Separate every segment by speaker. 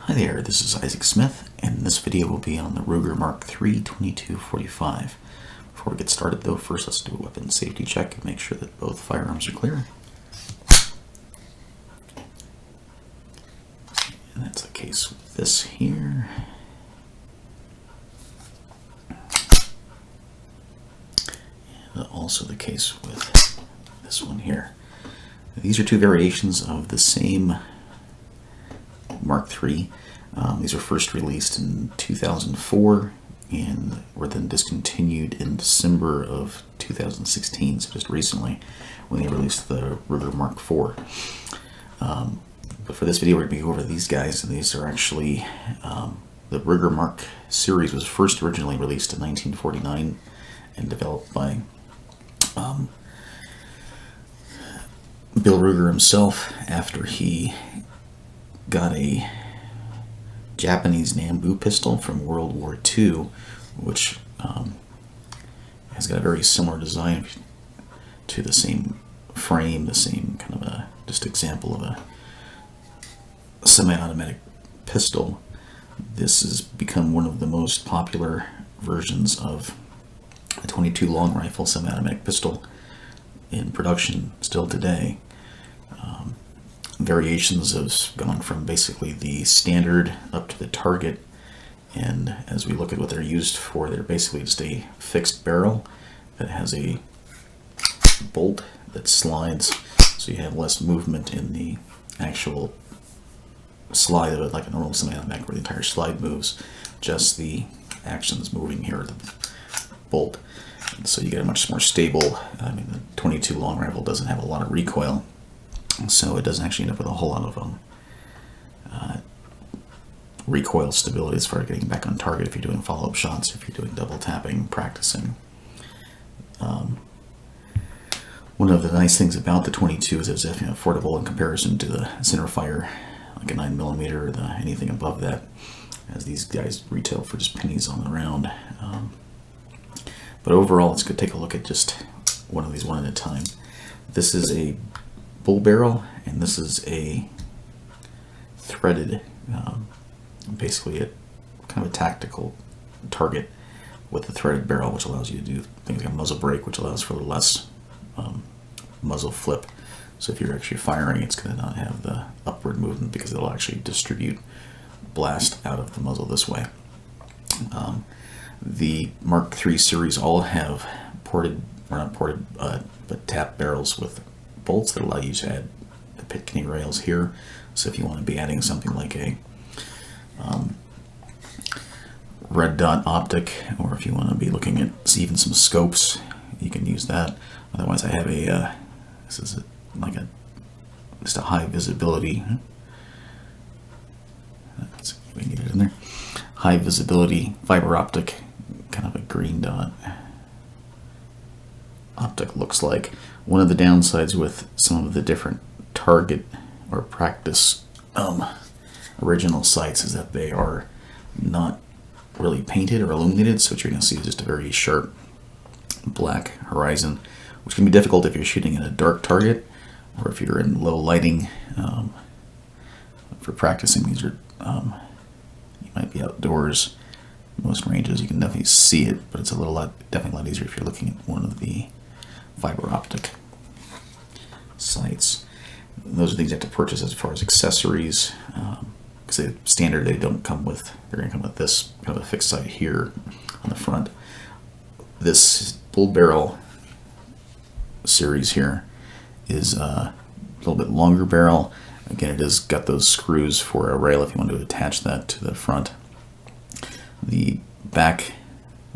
Speaker 1: Hi there, this is Isaac Smith, and this video will be on the Ruger Mark III 2245. Before we get started though, first let's do a weapon safety check and make sure that both firearms are clear. And that's the case with this here. And also the case with this one here. These are two variations of the same Mark III. These were first released in 2004 and were then discontinued in December of 2016, so just recently, when they released the Ruger Mark IV. But for this video, we're going to be over these guys, and these are actually the Ruger Mark series was first originally released in 1949 and developed by Bill Ruger himself after he got a Japanese Nambu pistol from World War II, which has got a very similar design to the same frame, the same kind of a just example of a semi-automatic pistol. This has become one of the most popular versions of a .22 long rifle semi-automatic pistol in production still today. Variations have gone from basically the standard up to the target, and as we look at what they're used for, they're basically just a fixed barrel that has a bolt that slides, so you have less movement in the actual slide of it, like a normal semi-automatic where the entire slide moves, just the actions moving here, the bolt. And so you get a much more stable, I mean, the .22 long rifle doesn't have a lot of recoil, so it doesn't actually end up with a whole lot of recoil stability as far as getting back on target if you're doing follow-up shots, if you're doing double tapping, practicing. One of the nice things about the .22 is it's definitely affordable in comparison to the center fire, like a 9mm or anything above that, as these guys retail for just pennies on the round. But overall, let's go take a look at just one of these one at a time. This is a bull barrel, and this is a threaded, basically a kind of a tactical target with the threaded barrel, which allows you to do things like a muzzle brake, which allows for a little less muzzle flip. So if you're actually firing, it's going to not have the upward movement because it'll actually distribute blast out of the muzzle this way. The Mark III series all have ported, or not ported, but tap barrels with bolts that allow you to add the Pitkney rails here. So if you want to be adding something like a red dot optic, or if you want to be looking at even some scopes, you can use that. Otherwise, I have a this is like just a high visibility. We need it in there. High visibility fiber optic, kind of a green dot optic looks like. One of the downsides with some of the different target or practice original sights is that they are not really painted or illuminated, so what you're going to see is just a very sharp black horizon, which can be difficult if you're shooting at a dark target or if you're in low lighting. For practicing, these are you might be outdoors. Most ranges you can definitely see it, but it's definitely a lot easier if you're looking at one of the fiber optic sights. Those are things you have to purchase as far as accessories, because the standard they don't come with. They're going to come with this kind of a fixed sight here on the front. This bull barrel series here is a little bit longer barrel. Again, it has got those screws for a rail if you want to attach that to the front. The back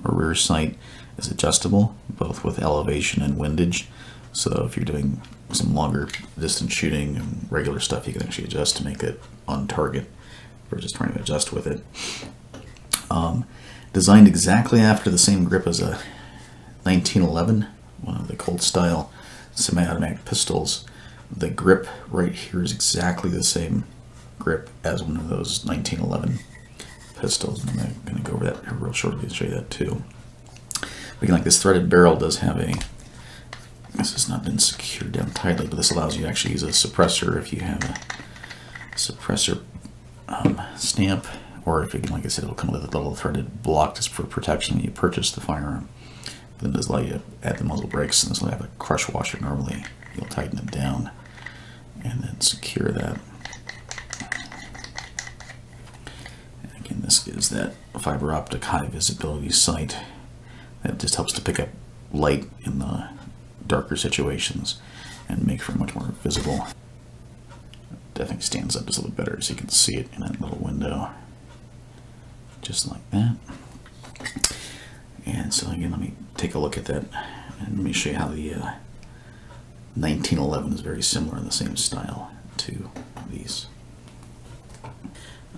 Speaker 1: or rear sight is adjustable, both with elevation and windage. So if you're doing some longer distance shooting and regular stuff, you can actually adjust to make it on target versus trying to adjust with it. Designed exactly after the same grip as a 1911, one of the Colt style semi-automatic pistols. The grip right here is exactly the same grip as one of those 1911 pistols. I'm going to go over that here real shortly and show you that too. But again, like this threaded barrel does have this has not been secured down tightly, but this allows you to actually use a suppressor if you have a suppressor stamp, or if it, like I said, it'll come with a little threaded block just for protection when you purchase the firearm. But then this allow you to add the muzzle brakes, and this will have a crush washer. Normally, you'll tighten it down and then secure that. And again, this is that fiber optic high visibility sight that just helps to pick up light in the darker situations and make for much more visible. I think stands up just a little bit better so you can see it in that little window, just like that. And so again, let me take a look at that and let me show you how the 1911 is very similar in the same style to these.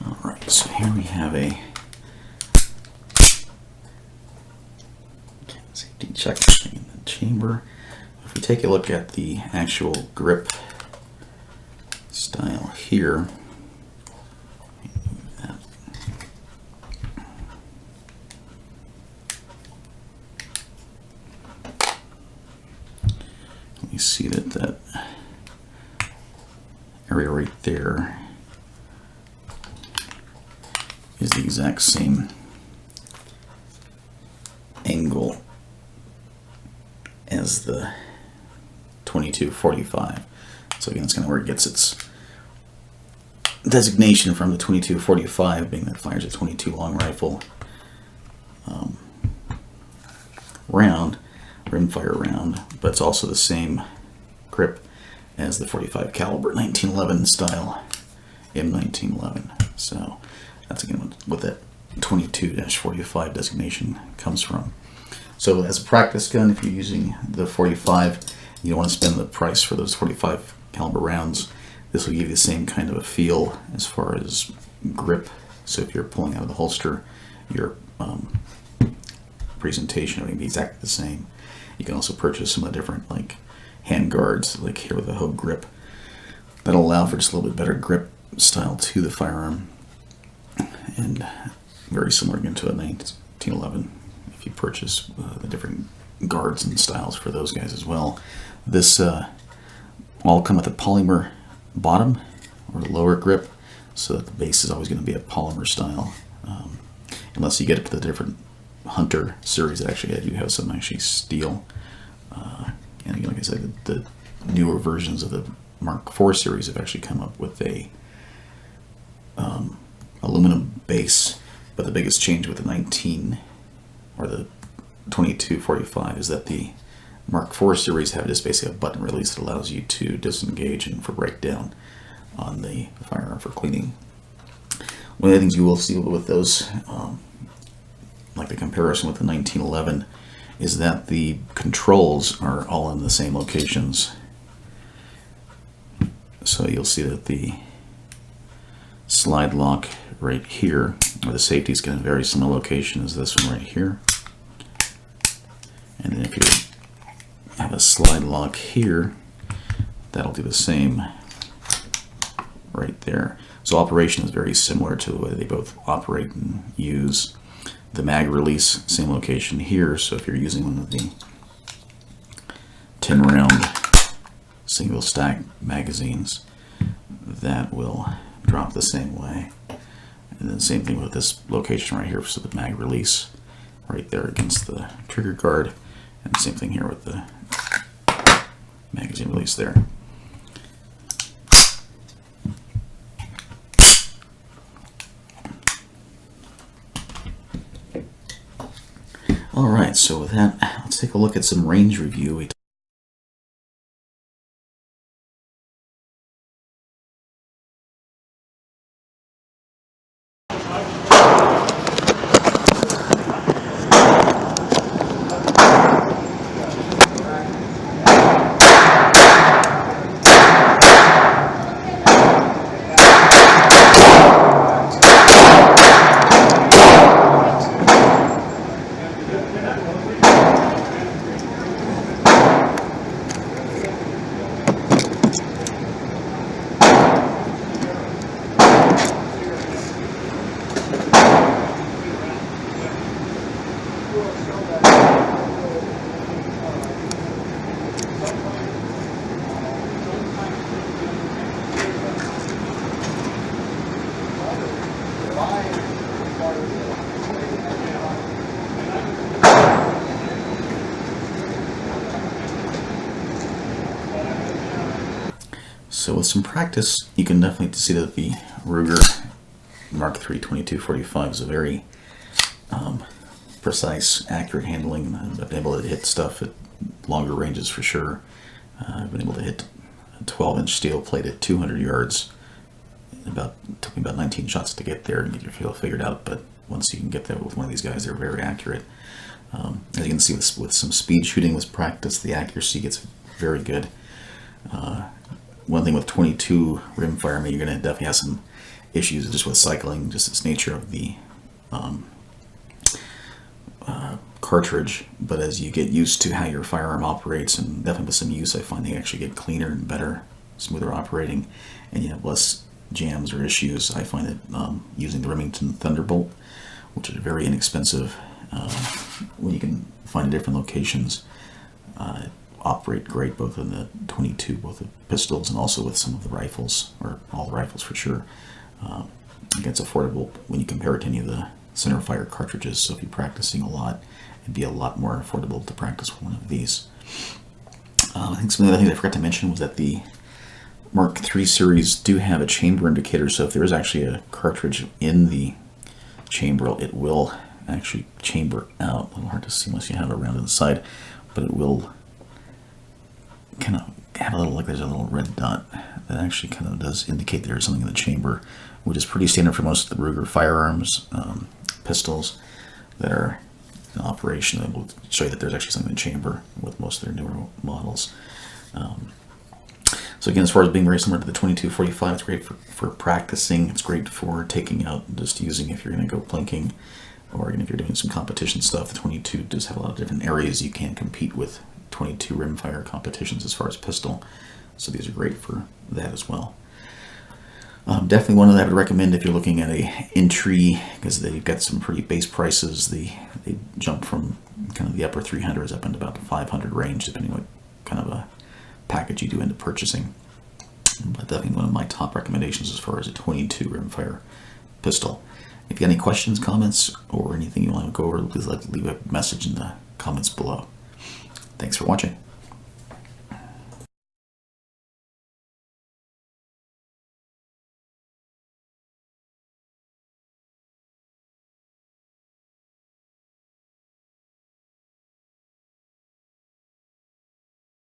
Speaker 1: Alright, so here we have a safety check in the chamber. If we take a look at the actual grip style here, you see that area right there is the exact same angle as the 22-45. So again, that's kind of where it gets its designation from, the 22-45 being that it fires a 22 long rifle round, rimfire round, but it's also the same grip as the 45 caliber 1911 style M1911. So that's again what that 22-45 designation comes from. So as a practice gun, if you're using the 45, you don't want to spend the price for those 45 caliber rounds. This will give you the same kind of a feel as far as grip. So if you're pulling out of the holster, your presentation will be exactly the same. You can also purchase some of the different like hand guards, like here with a Hogue grip, that'll allow for just a little bit better grip style to the firearm, and very similar again to a 1911 if you purchase the different guards and styles for those guys as well. This all come with a polymer bottom or lower grip, so that the base is always going to be a polymer style, unless you get it to the different Hunter series that actually do have some actually steel. And again, like I said, the newer versions of the Mark IV series have actually come up with a aluminum base. But the biggest change with the 19 or the 22-45 is that the Mark IV series have just basically a button release that allows you to disengage and for breakdown on the firearm for cleaning. One of the things you will see with those, like the comparison with the 1911, is that the controls are all in the same locations. So you'll see that the slide lock right here, or the safety, is going to very similar location as this one right here. And then if you have a slide lock here, that'll do the same right there. So operation is very similar to the way they both operate and use. The mag release, same location here, so if you're using one of the 10 round single stack magazines, that will drop the same way. And then same thing with this location right here, so the mag release right there against the trigger guard, and same thing here with the magazine release there. Alright, so with that, let's take a look at some range review. So with some practice, you can definitely see that the Ruger Mark III 2245 is a very precise, accurate handling. I've been able to hit stuff at longer ranges for sure. I've been able to hit a 12-inch steel plate at 200 yards. Took me about 19 shots to get there and get your feel figured out, but once you can get there with one of these guys, they're very accurate. As you can see with some speed shooting with practice, the accuracy gets very good. One thing with 22 rimfire, you're going to definitely have some issues just with cycling, just its nature of the cartridge. But as you get used to how your firearm operates, and definitely with some use, I find they actually get cleaner and better, smoother operating, and you have less jams or issues. I find that using the Remington Thunderbolt, which is very inexpensive, when you can find different locations, operate great both in the 22, both the pistols, and also with some of the rifles, or all the rifles for sure. It's affordable when you compare it to any of the center fire cartridges, so if you're practicing a lot, it'd be a lot more affordable to practice with one of these. I think some of the other things I forgot to mention was that the Mark III series do have a chamber indicator, so if there is actually a cartridge in the chamber, it will actually chamber out. A little hard to see unless you have it around to the side, but it will kind of have a little, like there's a little red dot that actually kind of does indicate there's something in the chamber, which is pretty standard for most of the Ruger firearms, pistols that are in operation. It will show you that there's actually something in the chamber with most of their newer models. So again, as far as being very similar to the 2245, it's great for practicing. It's great for taking out, just using if you're going to go plinking, or even if you're doing some competition stuff. The 22 does have a lot of different areas you can compete with 22 rimfire competitions as far as pistol. So these are great for that as well. Definitely one that I would recommend if you're looking at a entry, because they've got some pretty base prices. They jump from kind of the upper 300s up into about the 500 range, depending on what kind of a package you do into purchasing. But definitely one of my top recommendations as far as a 22 rimfire pistol. If you have any questions, comments, or anything you want to go over, please leave a message in the comments below. Thanks for watching.